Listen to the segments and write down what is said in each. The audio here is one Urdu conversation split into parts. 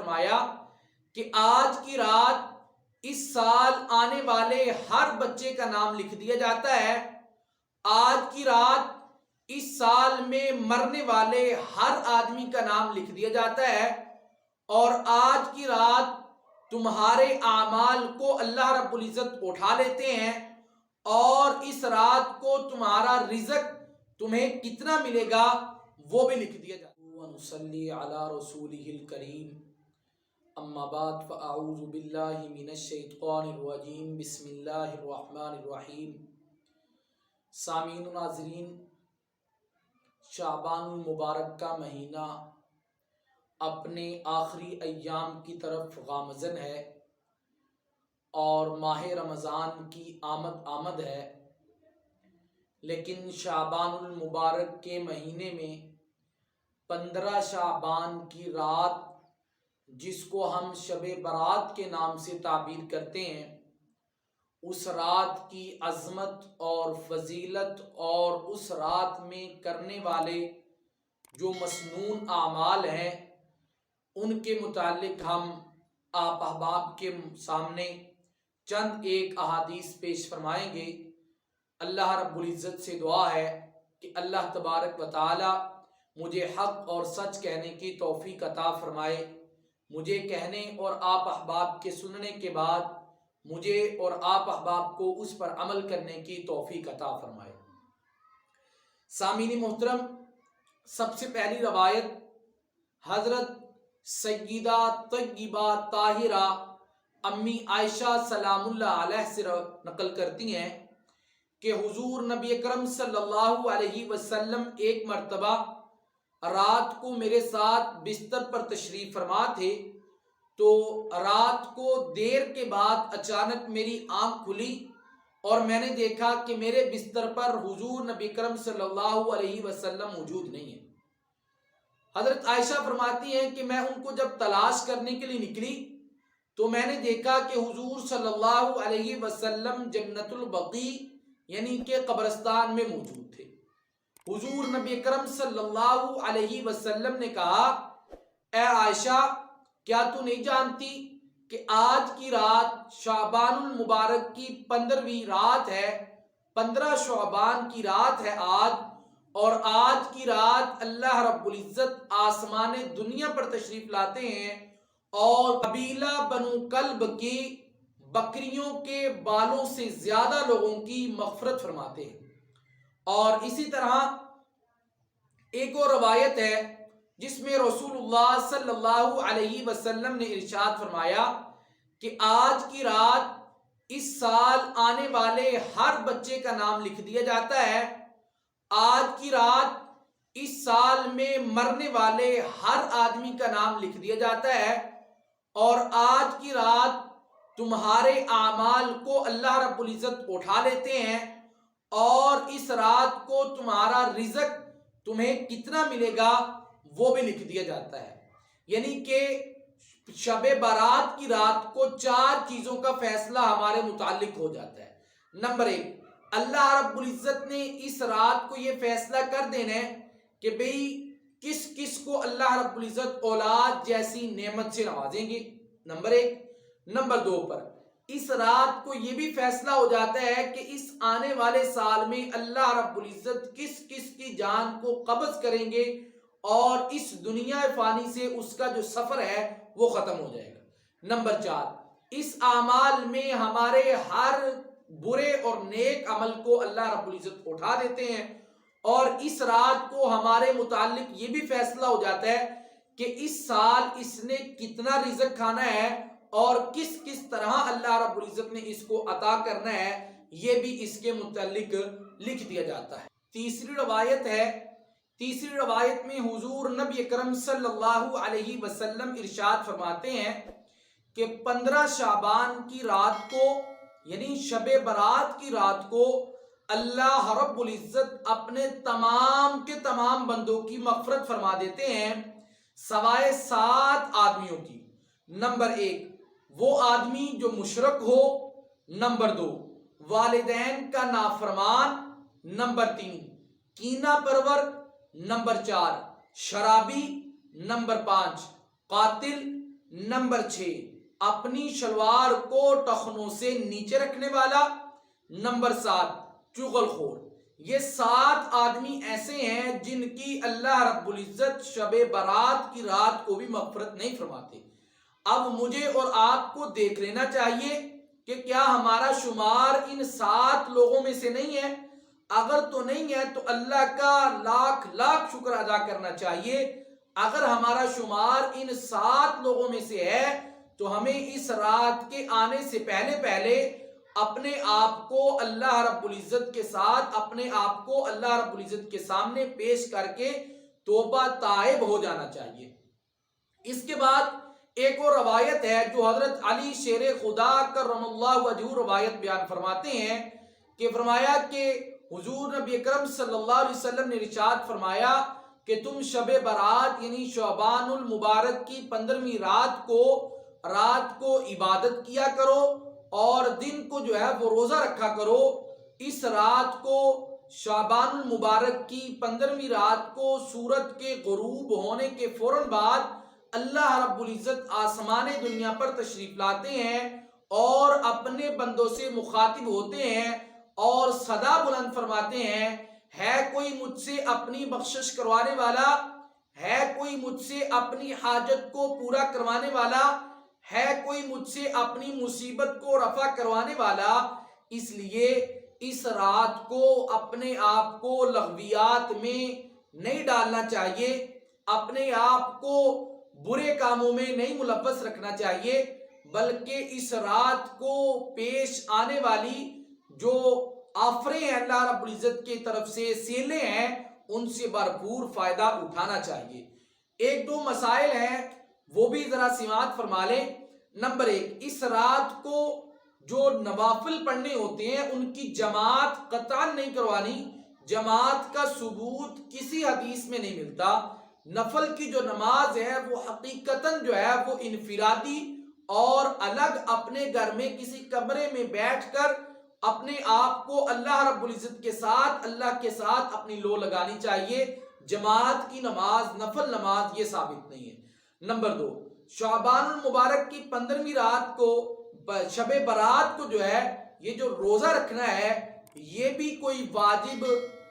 فرمایا کہ آج کی رات اس سال آنے والے ہر بچے کا نام لکھ دیا جاتا ہے، آج کی رات اس سال میں مرنے والے ہر آدمی کا نام لکھ دیا جاتا ہے، اور آج کی رات تمہارے اعمال کو اللہ رب العزت اٹھا لیتے ہیں، اور اس رات کو تمہارا رزق تمہیں کتنا ملے گا وہ بھی لکھ دیا جاتا ہے۔ وَنُصَلِّي عَلَى رَسُولِهِ الْكَرِيمِ اما بعد فاعوذ باللہ من الشیطان الرجیم بسم اللہ الرحمن الرحیم۔ سامعین و ناظرین، شعبان المبارک کا مہینہ اپنے آخری ایام کی طرف گامزن ہے اور ماہ رمضان کی آمد ہے، لیکن شعبان المبارک کے مہینے میں 15 شعبان کی رات، جس کو ہم شب برات کے نام سے تعبیر کرتے ہیں، اس رات کی عظمت اور فضیلت اور اس رات میں کرنے والے جو مسنون اعمال ہیں ان کے متعلق ہم آپ احباب کے سامنے چند ایک احادیث پیش فرمائیں گے۔ اللہ رب العزت سے دعا ہے کہ اللہ تبارک و تعالی مجھے حق اور سچ کہنے کی توفیق عطا فرمائے، مجھے کہنے اور آپ احباب کے سننے کے بعد مجھے اور آپ احباب کو اس پر عمل کرنے کی توفیق عطا فرمائے۔ سامعین محترم، سب سے پہلی روایت حضرت سیدہ طیبہ طاہرہ امی عائشہ سلام اللہ علیہ سے نقل کرتی ہیں کہ حضور نبی اکرم صلی اللہ علیہ وسلم ایک مرتبہ رات کو میرے ساتھ بستر پر تشریف فرما تھے، تو رات کو دیر کے بعد اچانک میری آنکھ کھلی اور میں نے دیکھا کہ میرے بستر پر حضور نبی کرم صلی اللہ علیہ وسلم موجود نہیں ہے۔ حضرت عائشہ فرماتی ہیں کہ میں ان کو جب تلاش کرنے کے لیے نکلی تو میں نے دیکھا کہ حضور صلی اللہ علیہ وسلم جنت البقیع یعنی کہ قبرستان میں موجود تھے۔ حضور نبی کرم صلی اللہ علیہ وسلم نے کہا، اے عائشہ، کیا تو نہیں جانتی کہ آج کی رات شعبان المبارک کی 15ویں رات ہے، 15 شعبان کی رات ہے آج، اور آج کی رات اللہ رب العزت آسمان دنیا پر تشریف لاتے ہیں اور قبیلہ بنو کلب کی بکریوں کے بالوں سے زیادہ لوگوں کی مغفرت فرماتے ہیں۔ اور اسی طرح ایک اور روایت ہے جس میں رسول اللہ صلی اللہ علیہ وسلم نے ارشاد فرمایا کہ آج کی رات اس سال آنے والے ہر بچے کا نام لکھ دیا جاتا ہے، آج کی رات اس سال میں مرنے والے ہر آدمی کا نام لکھ دیا جاتا ہے، اور آج کی رات تمہارے اعمال کو اللہ رب العزت اٹھا لیتے ہیں، اور اس رات کو تمہارا رزق تمہیں کتنا ملے گا وہ بھی لکھ دیا جاتا ہے۔ یعنی کہ شب برات کی رات کو 4 چیزوں کا فیصلہ ہمارے متعلق ہو جاتا ہے۔ نمبر 1، اللہ رب العزت نے اس رات کو یہ فیصلہ کر دینا ہے کہ بھئی کس کس کو اللہ رب العزت اولاد جیسی نعمت سے نوازیں گے، نمبر 1۔ نمبر 2 پر اس رات کو یہ بھی فیصلہ ہو جاتا ہے کہ اس آنے والے سال میں اللہ رب العزت کس کس کی جان کو قبض کریں گے، اور اس دنیا فانی سے اس کا جو سفر ہے وہ ختم ہو جائے گا۔ نمبر 4، اس اعمال میں ہمارے ہر برے اور نیک عمل کو اللہ رب العزت اٹھا دیتے ہیں، اور اس رات کو ہمارے متعلق یہ بھی فیصلہ ہو جاتا ہے کہ اس سال اس نے کتنا رزق کھانا ہے اور کس کس طرح اللہ رب العزت نے اس کو عطا کرنا ہے، یہ بھی اس کے متعلق لکھ دیا جاتا ہے۔ تیسری روایت میں حضور نبی اکرم صلی اللہ علیہ وسلم ارشاد فرماتے ہیں کہ 15 شعبان کی رات کو یعنی شب برات کی رات کو اللہ رب العزت اپنے تمام کے تمام بندوں کی مغفرت فرما دیتے ہیں سوائے 7 آدمیوں کی۔ نمبر 1، وہ آدمی جو مشرک ہو، نمبر 2، والدین کا نافرمان، نمبر 3، کینہ پرور، نمبر 4، شرابی، نمبر 5، قاتل، نمبر 6 اپنی شلوار کو ٹخنوں سے نیچے رکھنے والا۔ نمبر 7 چغل خور۔ یہ 7 آدمی ایسے ہیں جن کی اللہ رب العزت شب برات کی رات کو بھی مغفرت نہیں فرماتے۔ اب مجھے اور آپ کو دیکھ لینا چاہیے کہ کیا ہمارا شمار ان 7 لوگوں میں سے نہیں ہے۔ اگر تو نہیں ہے تو اللہ کا لاکھ لاکھ شکر ادا کرنا چاہیے۔ اگر ہمارا شمار ان 7 لوگوں میں سے ہے تو ہمیں اس رات کے آنے سے پہلے اپنے آپ کو اللہ رب العزت کے ساتھ، اپنے آپ کو اللہ رب العزت کے سامنے پیش کر کے توبہ تائب ہو جانا چاہیے۔ اس کے بعد ایک اور روایت ہے جو حضرت علی شیر خدا کرم اللہ وجہہ روایت بیان فرماتے ہیں کہ فرمایا کہ حضور نبی اکرم صلی اللہ علیہ وسلم نے ارشاد فرمایا کہ تم شب برات یعنی شعبان المبارک کی 15ویں رات کو عبادت کیا کرو اور دن کو جو ہے وہ روزہ رکھا کرو۔ اس رات کو شعبان المبارک کی 15ویں رات کو سورج کے غروب ہونے کے فوراً بعد اللہ رب العزت آسمان دنیا پر تشریف لاتے ہیں اور اپنے بندوں سے مخاطب ہوتے ہیں اور صدا بلند فرماتے ہیں، ہے کوئی مجھ سے اپنی بخشش کروانے والا؟ ہے کوئی مجھ سے اپنی حاجت کو پورا کروانے والا؟ ہے کوئی مجھ سے اپنی مصیبت کو رفع کروانے والا؟ اس لیے اس رات کو اپنے آپ کو لغویات میں نہیں ڈالنا چاہیے، اپنے آپ کو برے کاموں میں نہیں ملوث رکھنا چاہیے، بلکہ اس رات کو پیش آنے والی جو آفریں ہیں اللہ رب العزت کی طرف سے، سیلیں ہیں، ان سے بھرپور فائدہ اٹھانا چاہیے۔ 1-2 مسائل ہیں وہ بھی ذرا سماعت فرما لیں۔ نمبر 1، اس رات کو جو نوافل پڑھنے ہوتے ہیں ان کی جماعت قطعاً نہیں کروانی۔ جماعت کا ثبوت کسی حدیث میں نہیں ملتا۔ نفل کی جو نماز ہے وہ حقیقتاً جو ہے وہ انفرادی اور الگ اپنے گھر میں کسی کمرے میں بیٹھ کر اپنے آپ کو اللہ رب العزت کے ساتھ، اللہ کے ساتھ اپنی لو لگانی چاہیے۔ جماعت کی نماز، نفل نماز یہ ثابت نہیں ہے۔ نمبر 2، شعبان المبارک کی 15ویں رات کو شب برات کو جو ہے یہ جو روزہ رکھنا ہے یہ بھی کوئی واجب،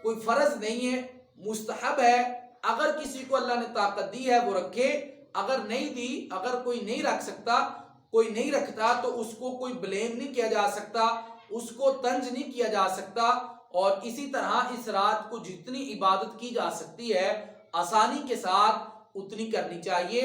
کوئی فرض نہیں ہے، مستحب ہے۔ اگر کسی کو اللہ نے طاقت دی ہے وہ رکھے، اگر نہیں دی، اگر کوئی نہیں رکھ سکتا، کوئی نہیں رکھتا تو اس کو کوئی بلیم نہیں کیا جا سکتا، اس کو طنز نہیں کیا جا سکتا۔ اور اسی طرح اس رات کو جتنی عبادت کی جا سکتی ہے آسانی کے ساتھ اتنی کرنی چاہیے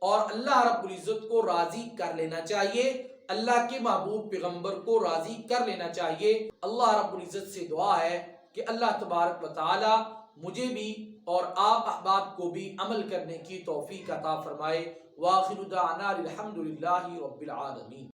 اور اللہ رب العزت کو راضی کر لینا چاہیے، اللہ کے محبوب پیغمبر کو راضی کر لینا چاہیے۔ اللہ رب العزت سے دعا ہے کہ اللہ تبارک و تعالی مجھے بھی اور آپ احباب کو بھی عمل کرنے کی توفیق عطا فرمائے۔ وآخر دعوانا الحمدللہ رب العالمین۔